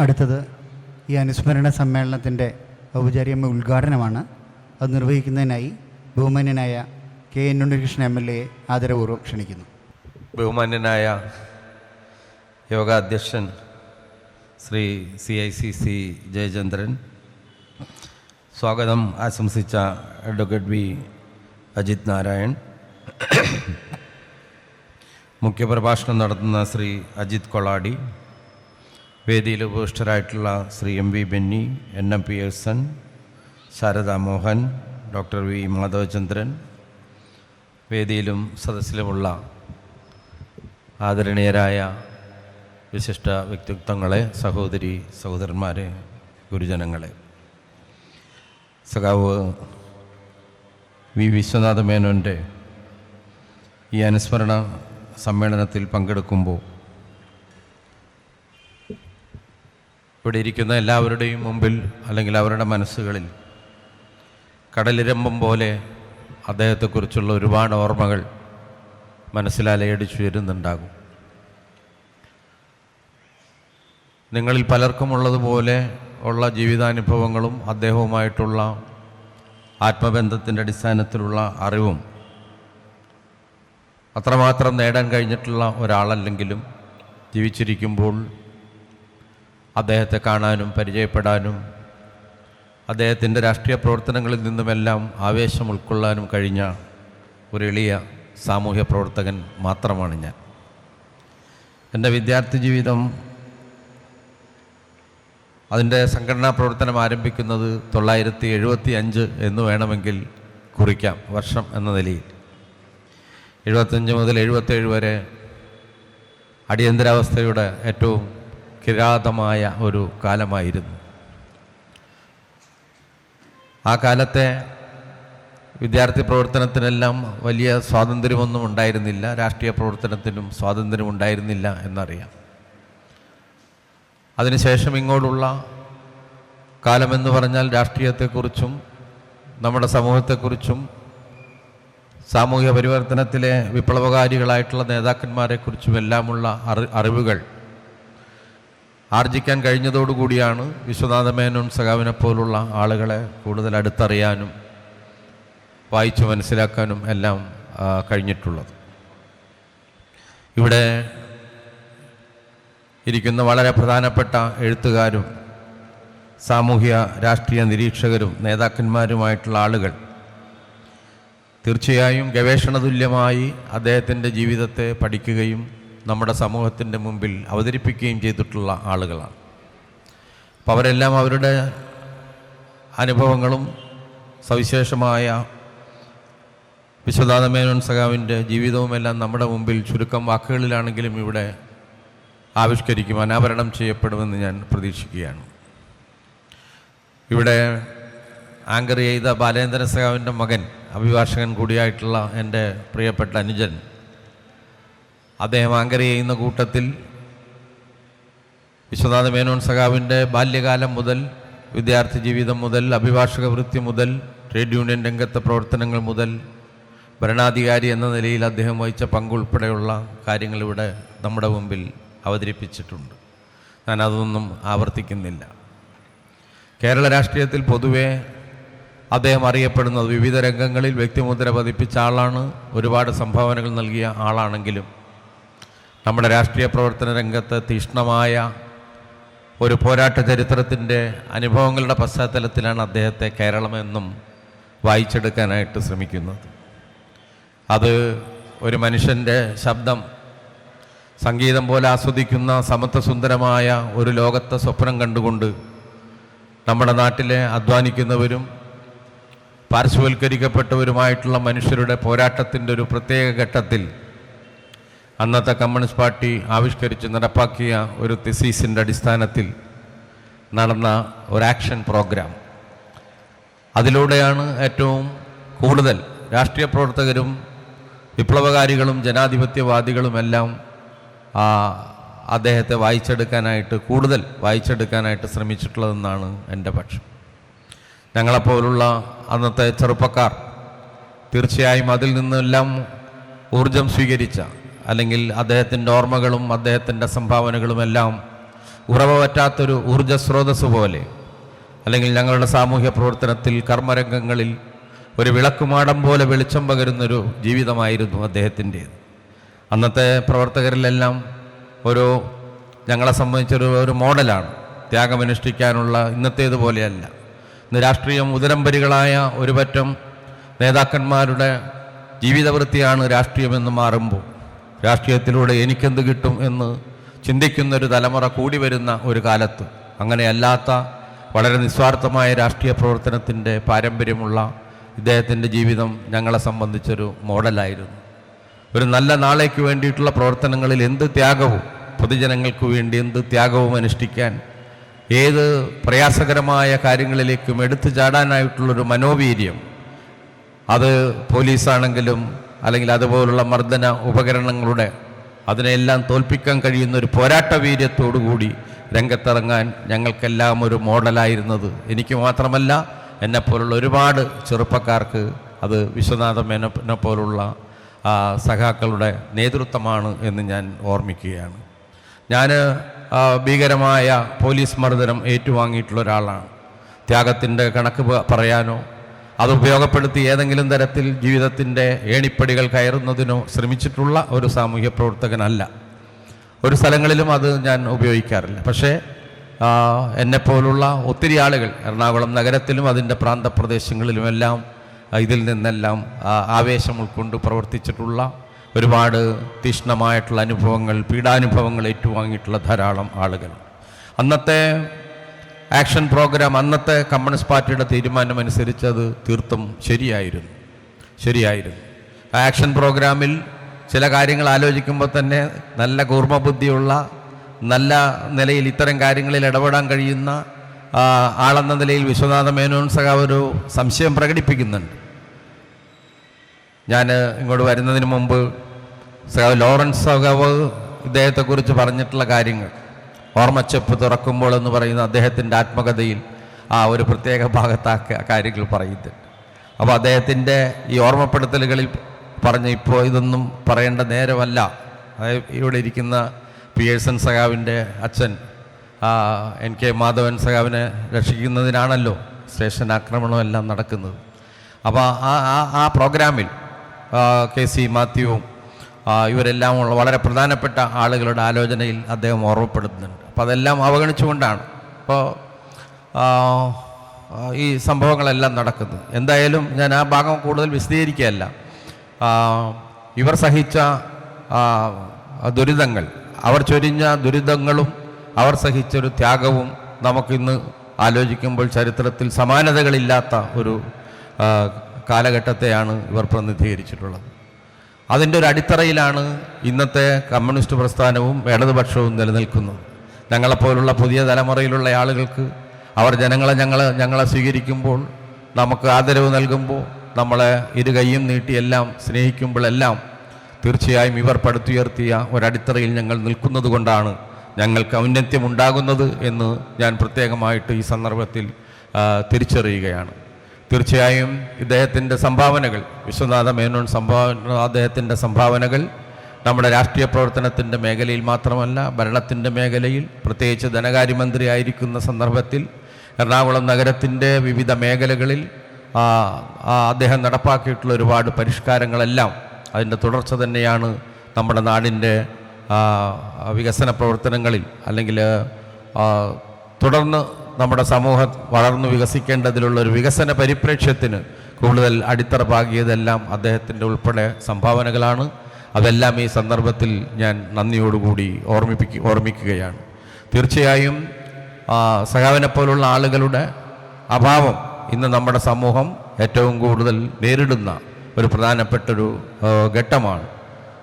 അടുത്തത് ഈ അനുസ്മരണ സമ്മേളനത്തിൻ്റെ ഔപചാരിക ഉദ്ഘാടനമാണ്. അത് നിർവഹിക്കുന്നതിനായി ബഹുമാന്യനായ കെ എൻ ഉണ്ണികൃഷ്ണൻ MLA ആദരപൂർവ്വം ക്ഷണിക്കുന്നു. ബഹുമാന്യനായ യോഗാധ്യക്ഷൻ ശ്രീ CICC ജയചന്ദ്രൻ, സ്വാഗതം ആശംസിച്ച അഡ്വക്കേറ്റ് V അജിത് നാരായൺ, മുഖ്യപ്രഭാഷണം നടത്തുന്ന ശ്രീ അജിത് കൊളാടി, വേദിയിൽ ഉപവിഷ്ടരായിട്ടുള്ള Shri MV Benny, NM Pearson, Sarada Mohan, doctor V Madhavachandran, വേദിയിലും സദസ്സിലുമുള്ള ആദരണീയരായ വിശിഷ്ട വ്യക്തിത്വങ്ങളെ, സഹോദരി സഹോദരന്മാരെ, ഗുരുജനങ്ങളെ, സഖാവ് V വിശ്വനാഥ മേനോൻ്റെ ഈ അനുസ്മരണ സമ്മേളനത്തിൽ പങ്കെടുക്കുമ്പോൾ ഇവിടെ ഇരിക്കുന്ന എല്ലാവരുടെയും മുമ്പിൽ അല്ലെങ്കിൽ അവരുടെ മനസ്സുകളിൽ കടലിരമ്പം പോലെ അദ്ദേഹത്തെക്കുറിച്ചുള്ള ഒരുപാട് ഓർമ്മകൾ മനസ്സിലലയടിച്ചു വരുന്നുണ്ടാകും. നിങ്ങളിൽ പലർക്കുമുള്ളതുപോലെ ഉള്ള ജീവിതാനുഭവങ്ങളും അദ്ദേഹവുമായിട്ടുള്ള ആത്മബന്ധത്തിൻ്റെ അടിസ്ഥാനത്തിലുള്ള അറിവും അത്രമാത്രം നേടാൻ കഴിഞ്ഞിട്ടുള്ള ഒരാളല്ലെങ്കിലും ജീവിച്ചിരിക്കുമ്പോൾ അദ്ദേഹത്തെ കാണാനും പരിചയപ്പെടാനും അദ്ദേഹത്തിൻ്റെ രാഷ്ട്രീയ പ്രവർത്തനങ്ങളിൽ നിന്നുമെല്ലാം ആവേശം ഉൾക്കൊള്ളാനും കഴിഞ്ഞ ഒരു എളിയ സാമൂഹ്യ പ്രവർത്തകൻ മാത്രമാണ് ഞാൻ. എൻ്റെ വിദ്യാർത്ഥി ജീവിതം, അതിൻ്റെ സംഘടനാ പ്രവർത്തനം ആരംഭിക്കുന്നത് 1975 എന്ന് വേണമെങ്കിൽ കുറിക്കാം, വർഷം എന്ന നിലയിൽ. 75 മുതൽ 77 വരെ അടിയന്തരാവസ്ഥയുടെ ഏറ്റവും കിരാതമായ ഒരു കാലമായിരുന്നു. ആ കാലത്തെ വിദ്യാർത്ഥി പ്രവർത്തനത്തിനെല്ലാം വലിയ സ്വാതന്ത്ര്യമൊന്നും ഉണ്ടായിരുന്നില്ല, രാഷ്ട്രീയ പ്രവർത്തനത്തിനും സ്വാതന്ത്ര്യം ഉണ്ടായിരുന്നില്ല എന്നറിയാം. അതിനുശേഷം ഇങ്ങോട്ടുള്ള കാലമെന്ന് പറഞ്ഞാൽ രാഷ്ട്രീയത്തെക്കുറിച്ചും നമ്മുടെ സമൂഹത്തെക്കുറിച്ചും സാമൂഹ്യ പരിവർത്തനത്തിലെ വിപ്ലവകാരികളായിട്ടുള്ള നേതാക്കന്മാരെക്കുറിച്ചും എല്ലാമുള്ള അറിവുകൾ ആർജിക്കാൻ കഴിഞ്ഞതോടുകൂടിയാണ് വിശ്വനാഥ മേനോൻ സഖാവിനെ പോലുള്ള ആളുകളെ കൂടുതൽ അടുത്തറിയാനും വായിച്ചു മനസ്സിലാക്കാനും എല്ലാം കഴിഞ്ഞിട്ടുള്ളത്. ഇവിടെ ഇരിക്കുന്ന വളരെ പ്രധാനപ്പെട്ട എഴുത്തുകാരും സാമൂഹ്യ രാഷ്ട്രീയ നിരീക്ഷകരും നേതാക്കന്മാരുമായിട്ടുള്ള ആളുകൾ തീർച്ചയായും ഗവേഷണതുല്യമായി അദ്ദേഹത്തിൻ്റെ ജീവിതത്തെ പഠിക്കുകയും നമ്മുടെ സമൂഹത്തിൻ്റെ മുമ്പിൽ അവതരിപ്പിക്കുകയും ചെയ്തിട്ടുള്ള ആളുകളാണ്. അപ്പോൾ അവരെല്ലാം അവരുടെ അനുഭവങ്ങളും സവിശേഷമായ വിശ്വനാഥ മേനോൻ സഖാവിൻ്റെ ജീവിതവുമെല്ലാം നമ്മുടെ മുമ്പിൽ ചുരുക്കം വാക്കുകളിലാണെങ്കിലും ഇവിടെ ആവിഷ്കരിക്കും, അനാവരണം ചെയ്യപ്പെടുമെന്ന് ഞാൻ പ്രതീക്ഷിക്കുകയാണ്. ഇവിടെ ആങ്കർ ചെയ്ത ബാലേന്ദ്ര സഖാവിൻ്റെ മകൻ, അഭിഭാഷകൻ കൂടിയായിട്ടുള്ള എൻ്റെ പ്രിയപ്പെട്ട അനുജൻ, അദ്ദേഹം ആങ്കർ ചെയ്യുന്ന കൂട്ടത്തിൽ വിശ്വനാഥ മേനോൻ സഖാവിൻ്റെ ബാല്യകാലം മുതൽ, വിദ്യാർത്ഥി ജീവിതം മുതൽ, അഭിഭാഷക വൃത്തി മുതൽ, ട്രേഡ് യൂണിയൻ രംഗത്തെ പ്രവർത്തനങ്ങൾ മുതൽ, ഭരണാധികാരി എന്ന നിലയിൽ അദ്ദേഹം വഹിച്ച പങ്കുൾപ്പെടെയുള്ള കാര്യങ്ങൾ ഇവിടെ നമ്മുടെ മുമ്പിൽ അവതരിപ്പിച്ചിട്ടുണ്ട്. ഞാൻ അതൊന്നും ആവർത്തിക്കുന്നില്ല. കേരള രാഷ്ട്രീയത്തിൽ പൊതുവെ അദ്ദേഹം അറിയപ്പെടുന്നത് വിവിധ രംഗങ്ങളിൽ വ്യക്തിമുദ്ര പതിപ്പിച്ച ആളാണ്, ഒരുപാട് സംഭാവനകൾ നൽകിയ ആളാണെങ്കിലും നമ്മുടെ രാഷ്ട്രീയ പ്രവർത്തന രംഗത്ത് തീക്ഷ്ണമായ ഒരു പോരാട്ട ചരിത്രത്തിൻ്റെ അനുഭവങ്ങളുടെ പശ്ചാത്തലത്തിലാണ് അദ്ദേഹത്തെ കേരളമെന്നും വായിച്ചെടുക്കാനായിട്ട് ശ്രമിക്കുന്നത്. അത് ഒരു മനുഷ്യൻ്റെ ശബ്ദം സംഗീതം പോലെ ആസ്വദിക്കുന്ന സമത്വസുന്ദരമായ ഒരു ലോകത്തെ സ്വപ്നം കണ്ടുകൊണ്ട് നമ്മുടെ നാട്ടിലെ അധ്വാനിക്കുന്നവരും പാർശ്വവൽക്കരിക്കപ്പെട്ടവരുമായിട്ടുള്ള മനുഷ്യരുടെ പോരാട്ടത്തിൻ്റെ ഒരു പ്രത്യേക ഘട്ടത്തിൽ അന്നത്തെ കമ്മ്യൂണിസ്റ്റ് പാർട്ടി ആവിഷ്കരിച്ച് നടപ്പാക്കിയ ഒരു തിസീസിൻ്റെ അടിസ്ഥാനത്തിൽ നടന്ന ഒരു ആക്ഷൻ പ്രോഗ്രാം. അതിലൂടെയാണ് ഏറ്റവും കൂടുതൽ രാഷ്ട്രീയ പ്രവർത്തകരും വിപ്ലവകാരികളും ജനാധിപത്യവാദികളുമെല്ലാം അദ്ദേഹത്തെ കൂടുതൽ വായിച്ചെടുക്കാനായിട്ട് ശ്രമിച്ചിട്ടുള്ളതെന്നാണ് എൻ്റെ പക്ഷം. ഞങ്ങളെപ്പോലുള്ള അന്നത്തെ ചെറുപ്പക്കാർ തീർച്ചയായും അതിൽ നിന്നെല്ലാം ഊർജം സ്വീകരിച്ച, അല്ലെങ്കിൽ അദ്ദേഹത്തിൻ്റെ ഓർമ്മകളും അദ്ദേഹത്തിൻ്റെ സംഭാവനകളുമെല്ലാം ഉറവ പറ്റാത്തൊരു ഊർജ്ജസ്രോതസ് പോലെ, അല്ലെങ്കിൽ ഞങ്ങളുടെ സാമൂഹ്യ പ്രവർത്തനത്തിൽ കർമ്മരംഗങ്ങളിൽ ഒരു വിളക്കുമാടം പോലെ വെളിച്ചം പകരുന്നൊരു ജീവിതമായിരുന്നു അദ്ദേഹത്തിൻ്റേത്. അന്നത്തെ പ്രവർത്തകരിലെല്ലാം ഞങ്ങളെ സംബന്ധിച്ചൊരു മോഡലാണ്. ത്യാഗമനുഷ്ഠിക്കാനുള്ള ഇന്നത്തേതുപോലെയല്ല. ഇന്ന് രാഷ്ട്രീയം ഉദരംപരികളായ ഒരു പറ്റം നേതാക്കന്മാരുടെ ജീവിതവൃത്തിയാണ് രാഷ്ട്രീയമെന്ന് മാറുമ്പോൾ രാഷ്ട്രീയത്തിലൂടെ എനിക്കെന്ത് കിട്ടും എന്ന് ചിന്തിക്കുന്നൊരു തലമുറ കൂടി വരുന്ന ഒരു കാലത്ത് അങ്ങനെയല്ലാത്ത വളരെ നിസ്വാർത്ഥമായ രാഷ്ട്രീയ പ്രവർത്തനത്തിൻ്റെ പാരമ്പര്യമുള്ള ഇദ്ദേഹത്തിൻ്റെ ജീവിതം ഞങ്ങളെ സംബന്ധിച്ചൊരു മോഡലായിരുന്നു. ഒരു നല്ല നാളേക്ക് വേണ്ടിയിട്ടുള്ള പ്രവർത്തനങ്ങളിൽ എന്ത് ത്യാഗവും, പൊതുജനങ്ങൾക്ക് വേണ്ടി എന്ത് ത്യാഗവും അനുഷ്ഠിക്കാൻ, ഏത് പ്രയാസകരമായ കാര്യങ്ങളിലേക്കും എടുത്തു ചാടാനായിട്ടുള്ളൊരു മനോവീര്യം, അത് പോലീസാണെങ്കിലും അല്ലെങ്കിൽ അതുപോലുള്ള മർദ്ദന ഉപകരണങ്ങളുടെ അതിനെല്ലാം തോൽപ്പിക്കാൻ കഴിയുന്ന ഒരു പോരാട്ട വീര്യത്തോടുകൂടി രംഗത്തിറങ്ങാൻ ഞങ്ങൾക്കെല്ലാം ഒരു മോഡലായിരുന്നത് എനിക്ക് മാത്രമല്ല, എന്നെപ്പോലുള്ള ഒരുപാട് ചെറുപ്പക്കാർക്ക് അത് വിശ്വനാഥ മേനോനെ പോലുള്ള സഖാക്കളുടെ നേതൃത്വമാണ് എന്ന് ഞാൻ ഓർമ്മിക്കുകയാണ്. ഞാൻ ഭീകരമായ പോലീസ് മർദ്ദനം ഏറ്റുവാങ്ങിയിട്ടുള്ള ഒരാളാണ്. ത്യാഗത്തിൻ്റെ കണക്ക് പറയാനോ അത് ഉപയോഗപ്പെടുത്തി ഏതെങ്കിലും തരത്തിൽ ജീവിതത്തിൻ്റെ ഏണിപ്പടികൾ കയറുന്നതിനോ ശ്രമിച്ചിട്ടുള്ള ഒരു സാമൂഹ്യ പ്രവർത്തകനല്ല. ഒരു സ്ഥലങ്ങളിലും അത് ഞാൻ ഉപയോഗിക്കാറില്ല. പക്ഷേ എന്നെപ്പോലുള്ള ഒത്തിരി ആളുകൾ എറണാകുളം നഗരത്തിലും അതിൻ്റെ പ്രാന്തപ്രദേശങ്ങളിലുമെല്ലാം ഇതിൽ നിന്നെല്ലാം ആവേശം ഉൾക്കൊണ്ട് പ്രവർത്തിച്ചിട്ടുള്ള ഒരുപാട് തീക്ഷ്ണമായിട്ടുള്ള അനുഭവങ്ങൾ, പീഡാനുഭവങ്ങൾ ഏറ്റുവാങ്ങിയിട്ടുള്ള ധാരാളം ആളുകൾ. അന്നത്തെ ആക്ഷൻ പ്രോഗ്രാം, അന്നത്തെ കമ്മ്യൂണിസ്റ്റ് പാർട്ടിയുടെ തീരുമാനമനുസരിച്ച് അത് തീർത്തും ശരിയായിരുന്നു. ആക്ഷൻ പ്രോഗ്രാമിൽ ചില കാര്യങ്ങൾ ആലോചിക്കുമ്പോൾ തന്നെ നല്ല കൂർമ്മബുദ്ധിയുള്ള, നല്ല നിലയിൽ ഇത്തരം കാര്യങ്ങളിൽ ഇടപെടാൻ കഴിയുന്ന ആളെന്ന നിലയിൽ വിശ്വനാഥ മേനോൻ സഖാവ് ഒരു സംശയം പ്രകടിപ്പിക്കുന്നുണ്ട്. ഞാൻ ഇങ്ങോട്ട് വരുന്നതിന് മുമ്പ് സഖാവ് ലോറൻസ് സഖാവ് ഇദ്ദേഹത്തെക്കുറിച്ച് പറഞ്ഞിട്ടുള്ള കാര്യങ്ങൾ, ഓർമ്മച്ചെപ്പ് തുറക്കുമ്പോൾ എന്ന് പറയുന്ന അദ്ദേഹത്തിൻ്റെ ആത്മകഥയിൽ ഒരു പ്രത്യേക ഭാഗത്താക്കിയ കാര്യങ്ങൾ പറയുന്നുണ്ട്. അപ്പോൾ അദ്ദേഹത്തിൻ്റെ ഈ ഓർമ്മപ്പെടുത്തലുകളിൽ പറഞ്ഞ് ഇപ്പോൾ ഇതൊന്നും പറയേണ്ട നേരമല്ല, അതായത് ഇവിടെ ഇരിക്കുന്ന പിയേഴ്സൺ സഖാവിൻ്റെ അച്ഛൻ NK മാധവൻ സഖാവിനെ രക്ഷിക്കുന്നതിനാണല്ലോ സ്റ്റേഷൻ ആക്രമണമെല്ലാം നടക്കുന്നത്. അപ്പോൾ ആ പ്രോഗ്രാമിൽ KC മാത്യുവും ഇവരെല്ലാം ഉള്ള വളരെ പ്രധാനപ്പെട്ട ആളുകളുടെ ആലോചനയിൽ അദ്ദേഹം ഓർമ്മപ്പെടുത്തുന്നുണ്ട്. അപ്പോൾ അതെല്ലാം അവഗണിച്ചുകൊണ്ടാണ് ഇപ്പോൾ ഈ സംഭവങ്ങളെല്ലാം നടക്കുന്നത്. എന്തായാലും ഞാൻ ആ ഭാഗം കൂടുതൽ വിശദീകരിക്കുകയല്ല. ഇവർ സഹിച്ച ദുരിതങ്ങൾ, അവർ ചൊരിഞ്ഞ ദുരിതങ്ങളും അവർ സഹിച്ചൊരു ത്യാഗവും നമുക്കിന്ന് ആലോചിക്കുമ്പോൾ ചരിത്രത്തിൽ സമാനതകളില്ലാത്ത ഒരു കാലഘട്ടത്തെയാണ് ഇവർ പ്രതിനിധീകരിച്ചിട്ടുള്ളത്. അതിൻ്റെ ഒരു അടിത്തറയിലാണ് ഇന്നത്തെ കമ്മ്യൂണിസ്റ്റ് പ്രസ്ഥാനവും ഇടതുപക്ഷവും നിലനിൽക്കുന്നത്. ഞങ്ങളെപ്പോലുള്ള പുതിയ തലമുറയിലുള്ള ആളുകൾക്ക് അവർ ഞങ്ങളെ സ്വീകരിക്കുമ്പോൾ, നമുക്ക് ആദരവ് നൽകുമ്പോൾ, നമ്മളെ ഇരുകൈയും നീട്ടിയെല്ലാം സ്നേഹിക്കുമ്പോഴെല്ലാം തീർച്ചയായും ഇവർ പടുത്തുയർത്തിയ ഒരടിത്തറയിൽ ഞങ്ങൾ നിൽക്കുന്നത് കൊണ്ടാണ് ഞങ്ങൾക്ക് ഔന്നത്യമുണ്ടാകുന്നത് എന്ന് ഞാൻ പ്രത്യേകമായിട്ട് ഈ സന്ദർഭത്തിൽ തിരിച്ചറിയുകയാണ്. തീർച്ചയായും ഇദ്ദേഹത്തിൻ്റെ സംഭാവനകൾ, വിശ്വനാഥ മേനോൻ അദ്ദേഹത്തിൻ്റെ സംഭാവനകൾ നമ്മുടെ രാഷ്ട്രീയ പ്രവർത്തനത്തിൻ്റെ മേഖലയിൽ മാത്രമല്ല, ഭരണത്തിൻ്റെ മേഖലയിൽ, പ്രത്യേകിച്ച് ധനകാര്യമന്ത്രി ആയിരിക്കുന്ന സന്ദർഭത്തിൽ എറണാകുളം നഗരത്തിൻ്റെ വിവിധ മേഖലകളിൽ അദ്ദേഹം നടപ്പാക്കിയിട്ടുള്ള ഒരുപാട് പരിഷ്കാരങ്ങളെല്ലാം അതിൻ്റെ തുടർച്ച തന്നെയാണ് നമ്മുടെ നാടിൻ്റെ വികസന പ്രവർത്തനങ്ങളിൽ, അല്ലെങ്കിൽ തുടർന്ന് നമ്മുടെ സമൂഹം വളർന്നു വികസിക്കേണ്ടതിലുള്ള ഒരു വികസന പരിപ്രേക്ഷ്യത്തിന് കൂടുതൽ അടിത്തറ പാകിയതെല്ലാം അദ്ദേഹത്തിൻ്റെ ഉൾപ്പെടെ സംഭാവനകളാണ്. അതെല്ലാം ഈ സന്ദർഭത്തിൽ ഞാൻ നന്ദിയോടുകൂടി ഓർമ്മിക്കുകയാണ്. തീർച്ചയായും സഖാവിനെ പോലുള്ള ആളുകളുടെ അഭാവം ഇന്ന് നമ്മുടെ സമൂഹം ഏറ്റവും കൂടുതൽ നേരിടുന്ന ഒരു പ്രധാനപ്പെട്ടൊരു ഘട്ടമാണ്.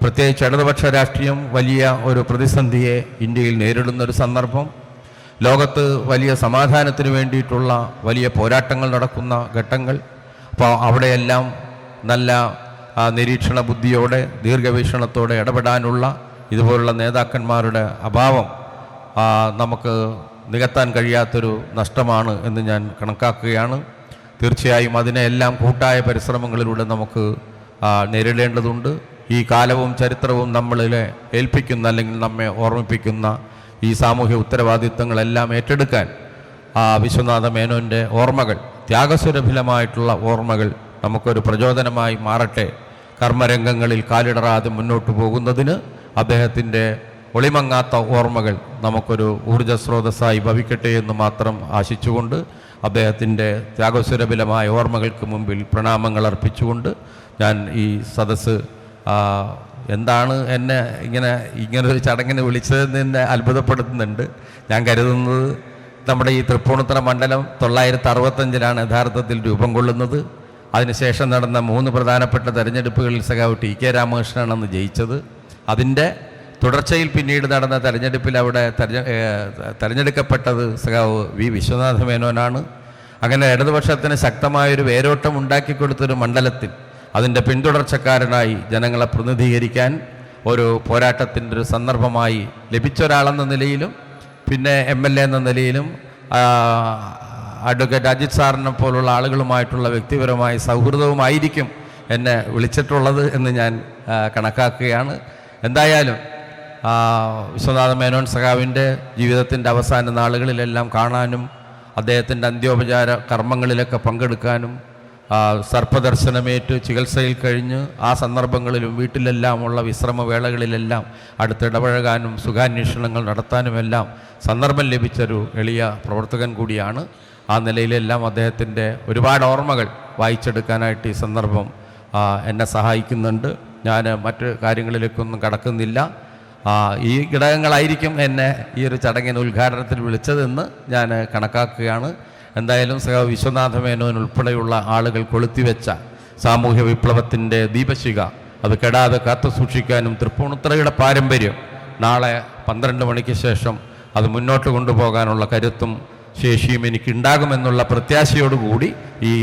പ്രത്യേകിച്ച് ഇടതുപക്ഷ രാഷ്ട്രീയം വലിയ ഒരു പ്രതിസന്ധിയെ ഇന്ത്യയിൽ നേരിടുന്നൊരു സന്ദർഭം, ലോകത്ത് വലിയ സമാധാനത്തിന് വേണ്ടിയിട്ടുള്ള വലിയ പോരാട്ടങ്ങൾ നടക്കുന്ന ഘട്ടങ്ങൾ. അപ്പോൾ അവിടെയെല്ലാം നല്ല നിരീക്ഷണ ബുദ്ധിയോടെ, ദീർഘവീക്ഷണത്തോടെ ഇടപെടാനുള്ള ഇതുപോലുള്ള നേതാക്കന്മാരുടെ അഭാവം നമുക്ക് നികത്താൻ കഴിയാത്തൊരു നഷ്ടമാണ് എന്ന് ഞാൻ കണക്കാക്കുകയാണ്. തീർച്ചയായും അതിനെല്ലാം കൂട്ടായ പരിശ്രമങ്ങളിലൂടെ നമുക്ക് നേരിടേണ്ടതുണ്ട്. ഈ കാലവും ചരിത്രവും നമ്മളിലെ ഏൽപ്പിക്കുന്ന, അല്ലെങ്കിൽ നമ്മെ ഓർമ്മിപ്പിക്കുന്ന ഈ സാമൂഹ്യ ഉത്തരവാദിത്തങ്ങളെല്ലാം ഏറ്റെടുക്കാൻ വിശ്വനാഥ മേനോൻ്റെ ഓർമ്മകൾ, ത്യാഗസുരഭിലമായിട്ടുള്ള ഓർമ്മകൾ നമുക്കൊരു പ്രചോദനമായി മാറട്ടെ. കർമ്മരംഗങ്ങളിൽ കാലിടറാതെ മുന്നോട്ട് പോകുന്നതിന് അദ്ദേഹത്തിൻ്റെ ഒളിമങ്ങാത്ത ഓർമ്മകൾ നമുക്കൊരു ഊർജ്ജസ്രോതസ്സായി ഭവിക്കട്ടെ എന്ന് മാത്രം ആശിച്ചുകൊണ്ട്, അദ്ദേഹത്തിൻ്റെ ത്യാഗസുരഭിലമായ ഓർമ്മകൾക്ക് മുമ്പിൽ പ്രണാമങ്ങൾ അർപ്പിച്ചുകൊണ്ട് ഞാൻ ഈ സദസ്സ് എന്താണ് എന്നെ ഇങ്ങനൊരു ചടങ്ങിന് വിളിച്ചതെന്ന് എന്നെ അത്ഭുതപ്പെടുത്തുന്നുണ്ട്. ഞാൻ കരുതുന്നത് നമ്മുടെ ഈ തൃപ്പൂണിത്തുറ മണ്ഡലം 965 യഥാർത്ഥത്തിൽ രൂപം കൊള്ളുന്നത്. അതിനുശേഷം നടന്ന 3 പ്രധാനപ്പെട്ട തെരഞ്ഞെടുപ്പുകളിൽ സഖാവ് ടി കെ രാമകൃഷ്ണനാണ് ജയിച്ചത്. അതിൻ്റെ തുടർച്ചയിൽ പിന്നീട് നടന്ന തെരഞ്ഞെടുപ്പിൽ അവിടെ തെരഞ്ഞെടുക്കപ്പെട്ടത് സഖാവ് വി വിശ്വനാഥ മേനോനാണ്. അങ്ങനെ ഇടതുപക്ഷത്തിന് ശക്തമായൊരു വേരോട്ടം ഉണ്ടാക്കിക്കൊടുത്തൊരു മണ്ഡലത്തിൽ അതിൻ്റെ പിന്തുടർച്ചക്കാരനായി ജനങ്ങളെ പ്രതിനിധീകരിക്കാൻ ഒരു പോരാട്ടത്തിൻ്റെ ഒരു സന്ദർഭമായി ലഭിച്ച ഒരാളെന്ന നിലയിലും പിന്നെ MLA എന്ന നിലയിലും അഡ്വക്കേറ്റ് അജിത് സാറിനെ പോലുള്ള ആളുകളുമായിട്ടുള്ള വ്യക്തിപരമായ സൗഹൃദവുമായിരിക്കും എന്നെ വിളിച്ചിട്ടുള്ളത് എന്ന് ഞാൻ കണക്കാക്കുകയാണ്. എന്തായാലും വിശ്വനാഥ മേനോൻ സഖാവിൻ്റെ ജീവിതത്തിൻ്റെ അവസാന നാളുകളിലെല്ലാം കാണാനും അദ്ദേഹത്തിൻ്റെ അന്ത്യോപചാര കർമ്മങ്ങളിലൊക്കെ പങ്കെടുക്കാനും സർപ്പദർശനമേറ്റ് ചികിത്സയിൽ കഴിഞ്ഞ് ആ സന്ദർഭങ്ങളിലും വീട്ടിലെല്ലാമുള്ള വിശ്രമവേളകളിലെല്ലാം അടുത്തിടപഴകാനും സുഖാന്വേഷണങ്ങൾ നടത്താനുമെല്ലാം സന്ദർഭം ലഭിച്ചൊരു എളിയ പ്രവർത്തകൻ കൂടിയാണ്. ആ നിലയിലെല്ലാം അദ്ദേഹത്തിൻ്റെ ഒരുപാട് ഓർമ്മകൾ വായിച്ചെടുക്കാനായിട്ട് ഈ സന്ദർഭം എന്നെ സഹായിക്കുന്നുണ്ട്. ഞാൻ മറ്റ് കാര്യങ്ങളിലേക്കൊന്നും കടക്കുന്നില്ല. ഈ ഘടകങ്ങളായിരിക്കും എന്നെ ഈ ഒരു ചടങ്ങിന് ഉദ്ഘാടനത്തിൽ വിളിച്ചതെന്ന് ഞാൻ കണക്കാക്കുകയാണ്. എന്തായാലും സഖാവ് വിശ്വനാഥ മേനോൻ ഉൾപ്പെടെയുള്ള ആളുകൾ കൊളുത്തിവെച്ച സാമൂഹ്യ വിപ്ലവത്തിൻ്റെ ദീപശിഖ അത് കെടാതെ കാത്തു സൂക്ഷിക്കാനും തൃപ്പൂണിത്തുറയുടെ പാരമ്പര്യം നാളെ 12 മണിക്ക് ശേഷം അത് മുന്നോട്ട് കൊണ്ടുപോകാനുള്ള കരുത്തും ശേഷിയും എനിക്കുണ്ടാകുമെന്നുള്ള പ്രത്യാശയോടുകൂടി ഈ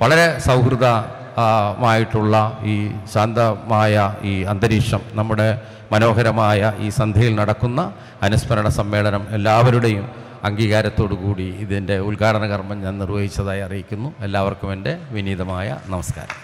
വളരെ സൗഹൃദമായിട്ടുള്ള ഈ ശാന്തമായ ഈ അന്തരീക്ഷം, നമ്മുടെ മനോഹരമായ ഈ സന്ധ്യയിൽ നടക്കുന്ന അനുസ്മരണ സമ്മേളനം എല്ലാവരുടെയും അംഗീകാരത്തോടു കൂടി ഇതിൻ്റെ ഉദ്ഘാടന കർമ്മം ഞാൻ നിർവഹിച്ചതായി അറിയിക്കുന്നു. എല്ലാവർക്കും എൻ്റെ വിനീതമായ നമസ്കാരം.